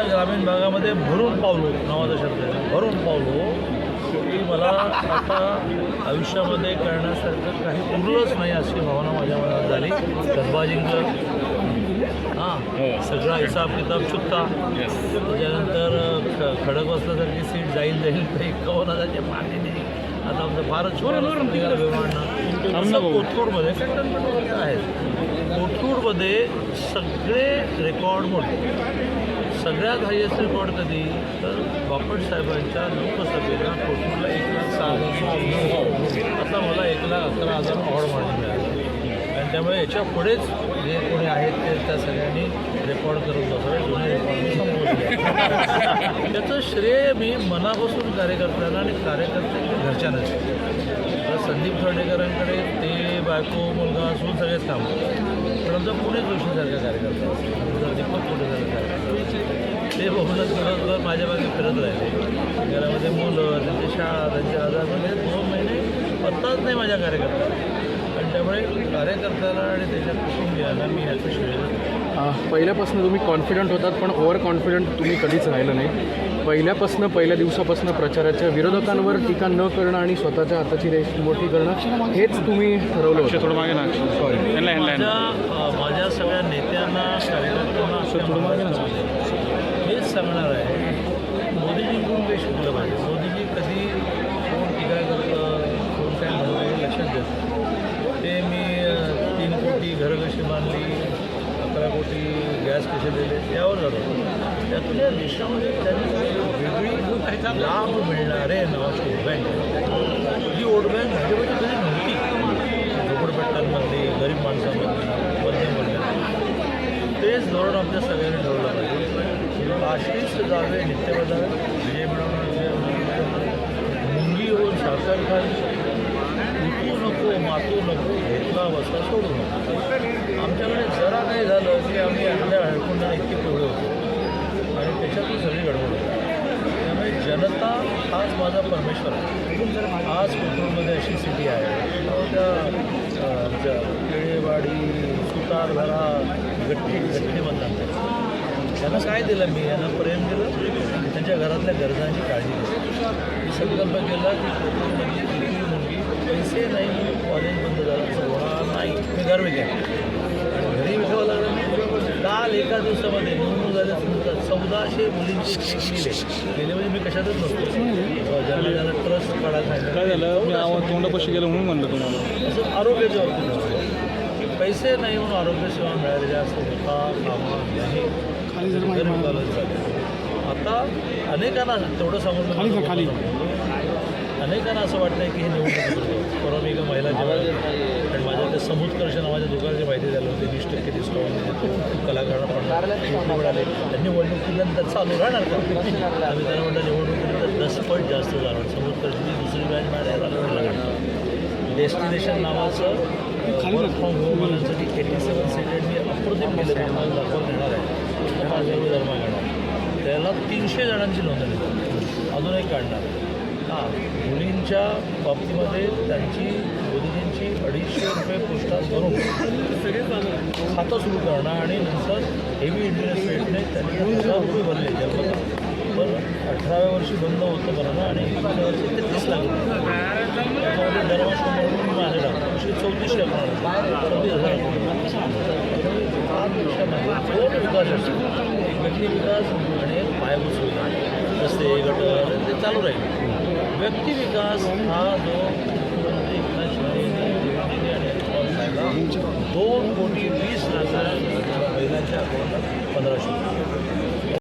आमच्या ग्रामीण भागामध्ये भरून पावलो नावाचा शब्द आहे, भरून पावलो की मला आता आयुष्यामध्ये करण्यासारखं काही उरलंच नाही अशी भावना माझ्या मनात झाली. कसबा जिंकलं, सगळा हिसाब किताब चुकता, त्याच्यानंतर खडक वाचल्यासारखी सीट जाईल तर 51,000चे पाणी नाही. आता आमचं फारच छोटा विमानना कोथरूडमध्ये आहेत. कोथरूडमध्ये सगळे रेकॉर्ड मोडले. सगळ्यात हायेस्ट रेकॉर्ड कधी तर बापट साहेबांच्या लोकसभेला कोथरूडला 1,06,000. आता मला 1,11,000 ऑड मार्जिन मिळालं. आणि त्यामुळे याच्या पुढेच जे कोणी आहेत ते त्या सगळ्यांनी रेकॉर्ड करत बसावे, जुने रेकॉर्ड संपवले. त्याचं श्रेय मी मनापासून कार्यकर्त्यांना आणि कार्यकर्त्यांच्या घरच्यांना. तर संदीप खर्डेकरांकडे ते बायको मुलगा असून सगळेच काम पण आमचा पुणे जोशीसारखा कार्यकर्ता असतो, दीपक कुठेसारखा कार्यकर्ता, ते बहुनच दिवसभर माझ्या मागे फिरत राहिले. घरामध्ये मुलं, त्यांची शाळा, त्यांचे आजार, म्हणजे 2 महिने पत्ताच नाही माझ्या कार्यकर्त्याला. आणि त्यामुळे कार्यकर्त्याला आणि त्याच्या कुटुंबियाला मी याचं श्रेय देतो. पहिल्यापासून तुम्ही कॉन्फिडंट होतात, पण ओव्हर कॉन्फिडंट तुम्ही कधीच राहिलं नाही. पहिल्या दिवसापासून प्रचाराच्या विरोधकांवर टीका न करणं आणि स्वतःच्या हाताची रेस मोठी करणं हेच तुम्ही ठरवलं होतं. थोडं मागे ना, सॉरी. माझ्या सगळ्या नेत्यांना, कार्यकर्त्यांना हेच सांगणार आहे, मोदीजींकडून काही शिकलं पाहिजे. मोदीजी कधी कोण टीका करतं, कोण काय म्हणतं लक्षात घेतं. ते मी 3 कोटी घरं कशी बांधली, 11 कोटी गॅस कसे दिले यावर झालं. त्यातून या देशामध्ये त्यांनी वेगळी लाभ मिळणारे नावाची वोट बँक, जी वोट बँक भाजपची कधी नव्हती. झोपडपट्ट्यांमध्ये, गरीब माणसांमध्ये, मध्यमवर्गामध्ये तेच धोरण आमच्या सगळ्यांनी ठरवलं पाहिजे. आशीष जावे, नित्य बजावे, विजय मिळवणार, मुंगी होऊन साखर खायची, उतू नको, मातू नको, घेतला बसला सोडू नको. आमच्याकडे जरा काही झालं की आम्ही आपल्या हळकुंडाने इतके पुढे होतो आणि त्याच्यातून सगळी गडबड होती. त्यामुळे जनता हाच माझा परमेश्वर आहे. आज कोथरूडमध्ये अशी स्थिती आहे, त्या आमच्या केळेवाडी, सुतारधरा, गट्टी म्हणतात, त्यांना काय दिलं मी? यांना प्रेम दिलं, त्यांच्या घरातल्या गरजांची काळजी घेतली. मी संकल्प केला की कोथरूडमधली कुठली मुलगी पैसे नाही म्हणून कॉलेज बंद झालं असं होणार नाही. मी घर विकेल आणि घरी विकावं लागलं. काल एका दिवसामध्ये निवडणूक झाल्या 1400 मुलींची गेले म्हणजे मी कशातच नसतो. ज्याला ट्रस्ट काढायला काय झालं, मी आवाज तोंडापाशी गेलं म्हणून म्हणलं तुम्हाला. असं आरोग्याच्या बाबतीत नसतं. पैसे नाही म्हणून आरोग्यसेवा मिळालेल्या असं होता कामा नाही. आता अनेकांना तेवढं सांगून अनेकांना असं वाटतं की हे निवडणूक परवा मी एका महिला जेव्हा आणि माझ्या त्या समुत्कर्ष नावाच्या दुकानाची माहिती झाली होती. 20% डिस्काउंट देतो, कलाकारांना मिळाले. त्यांनी निवडणुकीनंतर चालू राहणार का? आम्ही त्यांना म्हटलं निवडणुकीनंतर 10 पट जास्त जाणार. समुत्कर्षची दुसरी बॅच मिळाली. डेस्टिनेशन नावाचं वर्क फ्रॉम होम मुलांसाठी 87 सीटेड मी अप्रतिम केलं, तुम्हाला दाखवून देणार आहे. त्या माझ्यावर धर्मा घेणार, त्याला 300 जणांची नोंदणी अजून एक काढणार. मुलींच्या बाबतीमध्ये त्यांची मोदीजींची 250 रुपये पोस्टात भरून खातं सुरू करणं आणि नंतर हेवी इंटरेस्ट रेटने त्यांनी 10,000 रुपये भरले. पण 18व्या वर्षी बंद होतं भरणं आणि 21व्या वर्षी 33 लाख त्याच्यामध्ये दरवर्षी म्हणून माझे टाकतो 34 लाख 34,000. 5 वर्षामध्ये 2 विकास असतो, एक व्यक्ती विकास आणि एक पायाभूत सुविधा, रस्ते, गटर, ते चालू राहील. व्यक्ती विकास हा जो मुख्यमंत्री एकनाथ शिंदेने आणि 2,20,00,000 महिलांच्या अकाउंटला 1500